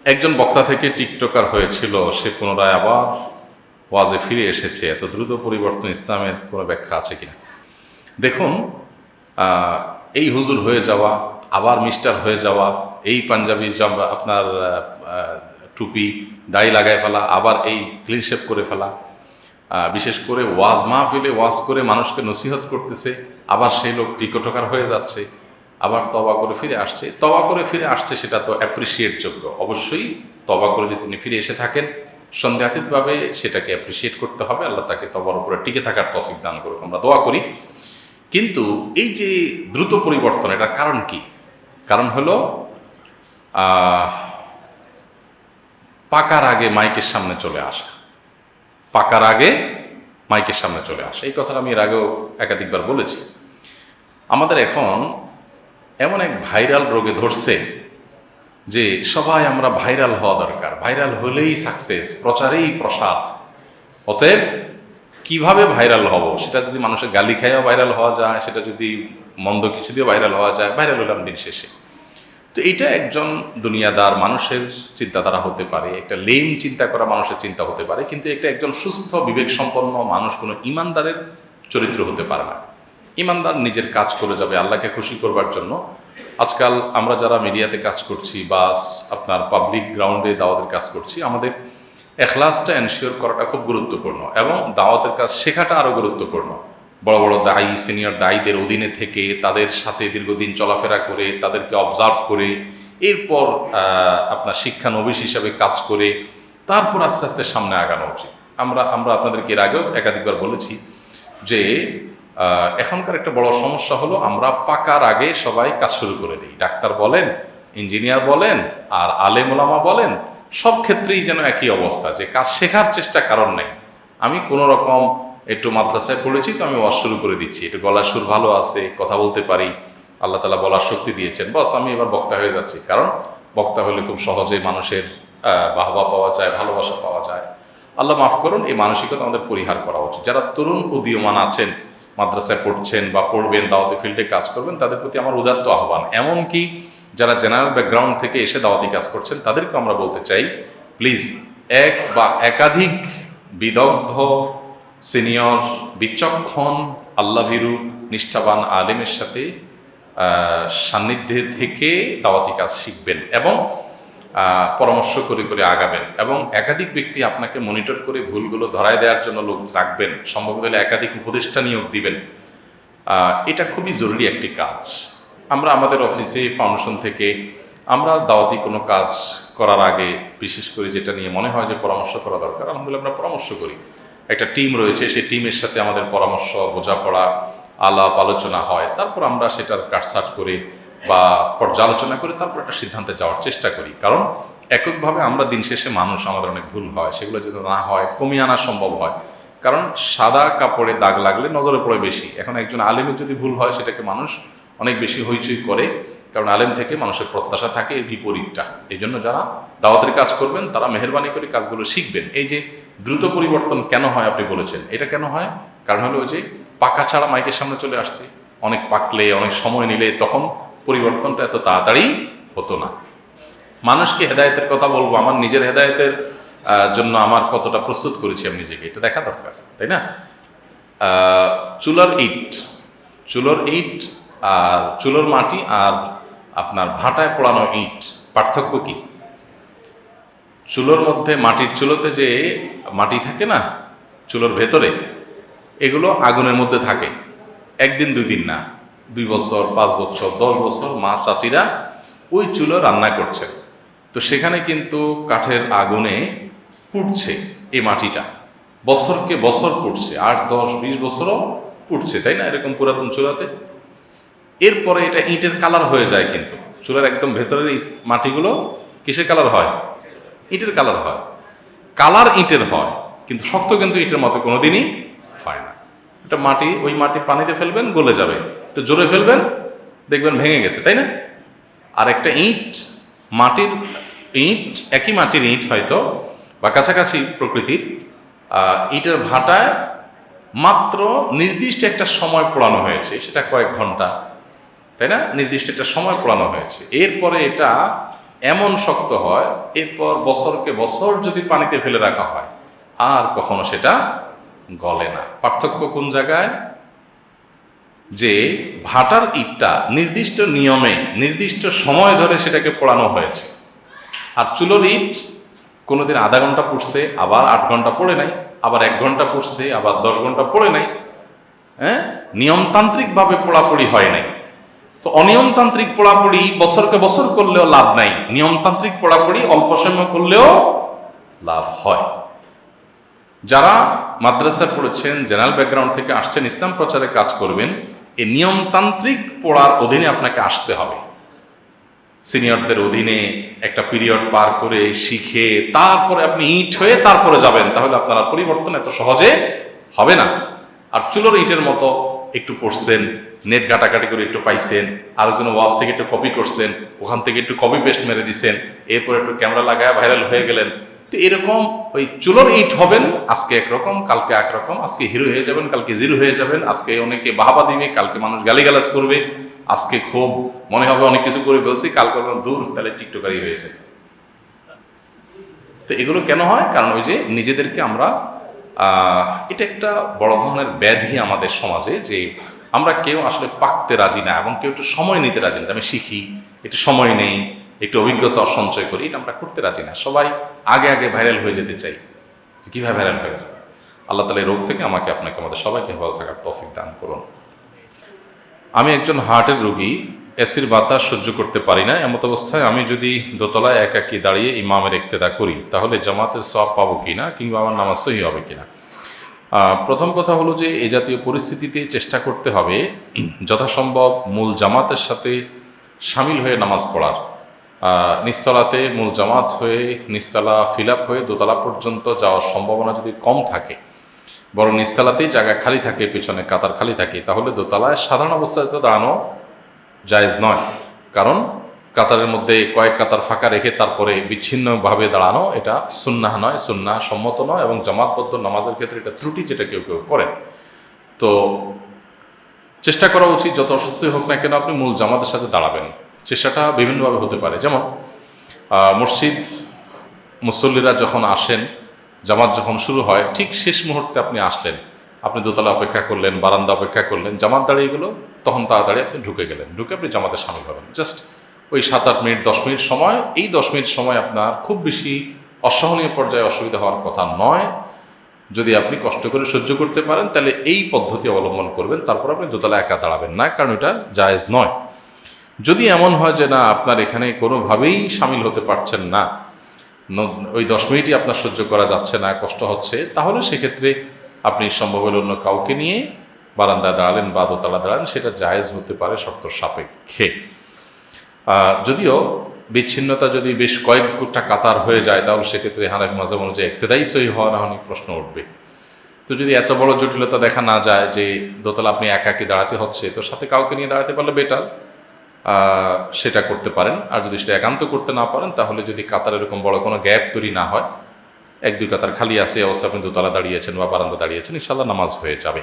একজন বক্তা থেকে টিকটকার হয়েছিল, সে পুনরায় আবার ওয়াজে ফিরে এসেছে। এত দ্রুত পরিবর্তন ইসলামের কোনো ব্যাখ্যা আছে কিনা? দেখুন, এই হুজুর হয়ে যাওয়া, আবার মিস্টার হয়ে যাওয়া, এই পাঞ্জাবি আপনার টুপি দাড়ি লাগায় ফেলা, আবার এই ক্লিন শেভ করে ফেলা, বিশেষ করে ওয়াজ মাহফিলে ওয়াজ করে মানুষকে নসিহত করতেছে, আবার সেই লোক টিকটকার হয়ে যাচ্ছে, আবার তওবা করে ফিরে আসছে। তওবা করে ফিরে আসছে, সেটা তো অ্যাপ্রিসিয়েট যোগ্য। অবশ্যই তওবা করে যদি তিনি ফিরে এসে থাকেন, সন্দেহাতীতভাবে সেটাকে অ্যাপ্রিসিয়েট করতে হবে। আল্লাহ তাকে তওবার উপরে টিকে থাকার তৌফিক দান করুক, আমরা দোয়া করি। কিন্তু এই যে দ্রুত পরিবর্তন, এটার কারণ কি? কারণ হলো পাকার আগে মাইকের সামনে চলে আসা। পাকার আগে মাইকের সামনে চলে আসা, এই কথাটা আমি এর আগেও একাধিকবার বলেছি। আমাদের এখন এমন এক ভাইরাল রোগে ধরছে যে সবাই আমরা ভাইরাল হওয়া দরকার, ভাইরাল হলেই সাকসেস, প্রচারেই প্রসার। অতএব কিভাবে ভাইরাল হব, সেটা যদি মানুষের গালি খাইয়া ভাইরাল হওয়া যায়, সেটা যদি মন্দ কিছু দিয়ে ভাইরাল হওয়া যায়, ভাইরাল হলাম দিন শেষে। তো এইটা একজন দুনিয়াদার মানুষের চিন্তাধারা হতে পারে, একটা লেম চিন্তা করা মানুষের চিন্তা হতে পারে, কিন্তু এটা একজন সুস্থ বিবেক সম্পন্ন মানুষ, কোনো ইমানদারের চরিত্র হতে পারে না। ইমানদার নিজের কাজ করে যাবে আল্লাহকে খুশি করবার জন্য। আজকাল আমরা যারা মিডিয়াতে কাজ করছি বা আপনার পাবলিক গ্রাউন্ডে দাওয়াতের কাজ করছি, আমাদের এখলাসটা এনশিওর করাটা খুব গুরুত্বপূর্ণ, এবং দাওয়াতের কাজ শেখাটা আরও গুরুত্বপূর্ণ। বড় বড় দায়ী, সিনিয়র দায়ীদের অধীনে থেকে তাদের সাথে দীর্ঘদিন চলাফেরা করে, তাদেরকে অবজার্ভ করে, এরপর আপনার শিক্ষানবিশ হিসাবে কাজ করে তারপর আস্তে আস্তে সামনে আগানো উচিত। আমরা আপনাদেরকে এর আগেও একাধিকবার বলেছি যে এখনকার একটা বড় সমস্যা হলো, আমরা পাকার আগে সবাই কাজ শুরু করে দিই। ডাক্তার বলেন, ইঞ্জিনিয়ার বলেন, আর আলেম ওলামা বলেন, সব ক্ষেত্রেই যেন একই অবস্থা, যে কাজ শেখার চেষ্টা কারণ নেই। আমি কোনো রকম একটু মাদ্রাসায় পড়েছি তো আমি ওয়াজ শুরু করে দিচ্ছি, একটু গলার সুর ভালো আছে, কথা বলতে পারি, আল্লাহ তাআলা বলার শক্তি দিয়েছেন, বস আমি এবার বক্তা হয়ে যাচ্ছি। কারণ বক্তা হলে খুব সহজে মানুষের বাহবা পাওয়া যায়, ভালোবাসা পাওয়া যায়। আল্লাহ মাফ করুন, এই মানসিকতা আমাদের পরিহার করা উচিত। যারা তরুণ উদীয়মান আছেন, মাদ্রাসায় পড়ছেন বা পড়বেন, দাওয়াতি ফিল্ডে কাজ করবেন, তাদের প্রতি আমার উদাত্ত আহ্বান। এমনকি যারা জেনারেল ব্যাকগ্রাউন্ড থেকে এসে দাওয়াতি কাজ করছেন, তাদেরকে আমরা বলতে চাই, প্লিজ এক বা একাধিক বিদগ্ধ, সিনিয়র, বিচক্ষণ, আল্লাভীরু, নিষ্ঠাবান আলেমের সাথে সান্নিধ্যে থেকে দাওয়াতি কাজ শিখবেন এবং পরামর্শ করে করে আগাবেন, এবং একাধিক ব্যক্তি আপনাকে মনিটর করে ভুলগুলো ধরায় দেওয়ার জন্য লোক রাখবেন, সম্ভব হলে একাধিক উপদেষ্টা নিয়োগ দিবেন। এটা খুবই জরুরি একটি কাজ। আমরা আমাদের অফিসে ফাউন্ডেশন থেকে আমরা দাওয়াতি কোনো কাজ করার আগে বিশেষ করে যেটা নিয়ে মনে হয় যে পরামর্শ করা দরকার, আলহামদুলিল্লাহ আমরা পরামর্শ করি। একটা টিম রয়েছে, সেই টিমের সাথে আমাদের পরামর্শ, বোঝাপড়া, আলাপ আলোচনা হয়, তারপর আমরা সেটার কাটছাট করে বা পর্যালোচনা করে তারপর একটা সিদ্ধান্তে যাওয়ার চেষ্টা করি। কারণ এককভাবে আমরা দিন শেষে মানুষ, আমাদের অনেক ভুল হয়, সেগুলো যদি না হয় কমিয়ে আনা সম্ভব হয়। কারণ সাদা কাপড়ে দাগ লাগলে নজরে পড়ে বেশি। এখন একজন আলেমের যদি ভুল হয়, সেটাকে মানুষ অনেক বেশি হইচই করে, কারণ আলেম থেকে মানুষের প্রত্যাশা থাকে এর বিপরীতটা। এই জন্য যারা দাওয়াতের কাজ করবেন, তারা মেহেরবানি করে কাজগুলো শিখবেন। এই যে দ্রুত পরিবর্তন কেন হয় আপনি বলেছেন, এটা কেন হয়? কারণ হলো যে পাকা ছাড়া মাইকের সামনে চলে আসছে, অনেক পাকলে, অনেক সময় নিলে তখন পরিবর্তনটা এত তাড়াতাড়ি হতো না। মানুষকে হেদায়েতের কথা বলবো, আমার নিজের হেদায়েতের জন্য আমার কতটা প্রস্তুত করেছি আমি নিজেকে, এটা দেখা দরকার, তাই না? চুলার ইট আর চুলোর মাটি আর আপনার ভাটায় পোড়ানো ইট, পার্থক্য কি? চুলোর মধ্যে, মাটির চুলোতে যে মাটি থাকে না চুলোর ভেতরে, এগুলো আগুনের মধ্যে থাকে একদিন দুই দিন না, 2 বছর, 5 বছর, 10 বছর মা চাচিরা ওই চুলো রান্না করছে। তো সেখানে কিন্তু কাঠের আগুনে পুড়ছে এই মাটিটা, বছরকে বছর পুড়ছে, 8, 10, 20 বছরও পুড়ছে, তাই না? এরকম পুরাতন চুলাতে। এরপরে এটা ইটের কালার হয়ে যায়, কিন্তু চুলার একদম ভেতরের এই মাটিগুলো কিসের কালার হয়? ইটের কালার হয়। কালার ইটের হয়, কিন্তু শক্ত কিন্তু ইটের মতো কোনোদিনই হয় না। এটা মাটি, ওই মাটি পানিতে ফেলবেন গলে যাবে, একটু জোরে ফেলবেন দেখবেন ভেঙে গেছে, তাই না? আর একটা ইট, মাটির ইট, একই মাটির ইট হয়তো বা কাছাকাছি প্রকৃতির, ইটের ভাটায় মাত্র নির্দিষ্ট একটা সময় পোড়ানো হয়েছে, সেটা কয়েক ঘন্টা, তাই না? নির্দিষ্ট একটা সময় পোড়ানো হয়েছে। এরপরে এটা এমন শক্ত হয়, এরপর বছরকে বছর যদি পানিতে ফেলে রাখা হয় আর কখনো সেটা গলে না। পার্থক্য কোন জায়গায়? যে ভাটার ইটটা নির্দিষ্ট নিয়মে নির্দিষ্ট সময় ধরে সেটাকে পোড়ানো হয়েছে, আর চুলোর ইট কোনোদিন আধা ঘন্টা পুড়ছে, আবার 8 ঘন্টা পড়ে নাই, আবার 1 ঘন্টা পুড়ছে, আবার 10 ঘন্টা পড়ে নাই। নিয়মতান্ত্রিকভাবে পোড়াপড়ি হয় নাই। তো অনিয়মতান্ত্রিক পোড়াপড়ি বছরকে বছর করলেও লাভ নাই, নিয়মতান্ত্রিক পোড়াপড়ি অল্প সময় করলেও লাভ হয়। যারা মাদ্রাসা পড়েছেন, জেনারেল ব্যাকগ্রাউন্ড থেকে আসছেন, ইসলাম প্রচারে কাজ করবেন, এই নিয়মতান্ত্রিক পড়ার অধীনে আপনাকে আসতে হবে। সিনিয়রদের অধীনে একটা পিরিয়ড পার করে শিখে তারপরে আপনি ইট হয়ে তারপরে যাবেন, তাহলে আপনার পরিবর্তন এত সহজে হবে না। আর চুলোর ইটের মতো একটু পড়ছেন, নেট ঘাটাঘাটি করে একটু পাইছেন, আরেকজন ওয়াজ থেকে একটু কপি করছেন, ওখান থেকে একটু কপি পেস্ট মেরে দিচ্ছেন, এরপর একটু ক্যামেরা লাগায় ভাইরাল হয়ে গেলেন। তো এরকম ওই চুলোর ইট হবেন, আজকে একরকম কালকে একরকম, আজকে হিরো হয়ে যাবেন কালকে জিরো হয়ে যাবেন, আজকে অনেকে বাহাবা দিবে কালকে মানুষ গালিগালাজ করবে, আজকে খুব মনে হবে অনেক কিছু করে ফেলছি, কালকে দূর তাহলে টিকটকারই হয়ে যায়। তো এগুলো কেন হয়? কারণ ওই যে নিজেদেরকে আমরা এটা একটা বড় ধরনের ব্যাধি আমাদের সমাজে, যে আমরা কেউ আসলে পাকতে রাজি না এবং কেউ একটু সময় নিতে রাজি না। আমি শিখি, একটু সময় নেই, একটু অভিজ্ঞতা সঞ্চয় করি, এটা আমরা করতে রাজি না। সবাই আগে আগে ভাইরাল হয়ে যেতে চাই। কিভাবে ভাইরাল হয়ে যাবে? আল্লাহ তাআলা এই রোগ থেকে আমাকে আপনাকে আমাদের সবাইকে ভালো থাকার তৌফিক দান করুন। আমি একজন হার্টের রোগী, এসির বাতাস সহ্য করতে পারি না। এমত অবস্থায় আমি যদি দোতলায় একাকী দাঁড়িয়ে ইমামের ইক্তেদা করি, তাহলে জামাতের সওয়াব পাবো কিনা, কিংবা আমার নামাজ সহি হবে কিনা? প্রথম কথা হলো যে এই জাতীয় পরিস্থিতিতে চেষ্টা করতে হবে যথাসম্ভব মূল জামাতের সাথে সামিল হয়ে নামাজ পড়ার। নিচতলাতে মূল জামাত হয়ে নিচতলা ফিল আপ হয়ে দোতলা পর্যন্ত যাওয়ার সম্ভাবনা যদি কম থাকে, বরং নিচতলাতেই জায়গা খালি থাকে, পেছনে কাতার খালি থাকে, তাহলে দোতলায় সাধারণ অবস্থায় তো দাঁড়ানো জায়েজ নয়। কারণ কাতারের মধ্যে কয়েক কাতার ফাঁকা রেখে তারপরে বিচ্ছিন্নভাবে দাঁড়ানো এটা সুন্নাহ নয়, সুন্নাহ সম্মত নয়, এবং জামাতবদ্ধ নামাজের ক্ষেত্রে এটা ত্রুটি, যেটা কেউ কেউ করেন। তো চেষ্টা করা উচিত যত অসুস্থই হোক না কেন আপনি মূল জামাতের সাথে দাঁড়াবেন। চেষ্টাটা বিভিন্নভাবে হতে পারে, যেমন মসজিদ মুসল্লিরা যখন আসেন, জামাত যখন শুরু হয়, ঠিক শেষ মুহূর্তে আপনি আসলেন, আপনি দোতলা অপেক্ষা করলেন, বারান্দা অপেক্ষা করলেন, জামাত দাঁড়িয়ে গেল, তখন তাড়াতাড়ি আপনি ঢুকে গেলেন, ঢুকে আপনি জামাতে সামিল হবেন। জাস্ট ওই 7-8 মিনিট 10 মিনিট সময়, এই 10 মিনিট সময় আপনার খুব বেশি অসহনীয় পর্যায়ে অসুবিধা হওয়ার কথা নয়। যদি আপনি কষ্ট করে সহ্য করতে পারেন তাহলে এই পদ্ধতি অবলম্বন করবেন, তারপর আপনি দোতলা একা দাঁড়াবেন না, কারণ এটা জায়েজ নয়। যদি এমন হয় যে না আপনার এখানে কোনোভাবেই সামিল হতে পারছেন না, ওই 10 মিনিটই আপনার সহ্য করা যাচ্ছে না, কষ্ট হচ্ছে, তাহলে সেক্ষেত্রে আপনি সম্ভব হলে অন্য কাউকে নিয়ে বারান্দায় দাঁড়ালেন বা দোতলা দাঁড়ালেন, সেটা জায়েজ হতে পারে শর্ত সাপেক্ষে। যদিও বিচ্ছিন্নতা যদি বেশ কয়েকটা কাতার হয়ে যায়, তাহলে সেক্ষেত্রে হানাফি মাযহাব অনুযায়ী ইক্তেদাই সহি হওয়া না হওয়া প্রশ্ন উঠবে। তো যদি এত বড় জটিলতা দেখা না যায় যে দোতলা আপনি একাকি দাঁড়াতে হচ্ছে, তো সাথে কাউকে নিয়ে দাঁড়াতে পারলে বেটার, সেটা করতে পারেন। আর যদি সেটা একান্ত করতে না পারেন, তাহলে যদি কাতার এরকম বড় কোনো গ্যাপ তৈরি না হয়, 1-2 কাতার খালি আছে, অবস্থা আপনি দোতলা দাঁড়িয়েছেন বা বারান্দা দাঁড়িয়েছেন, ইনশাআল্লাহ নামাজ হয়ে যাবে।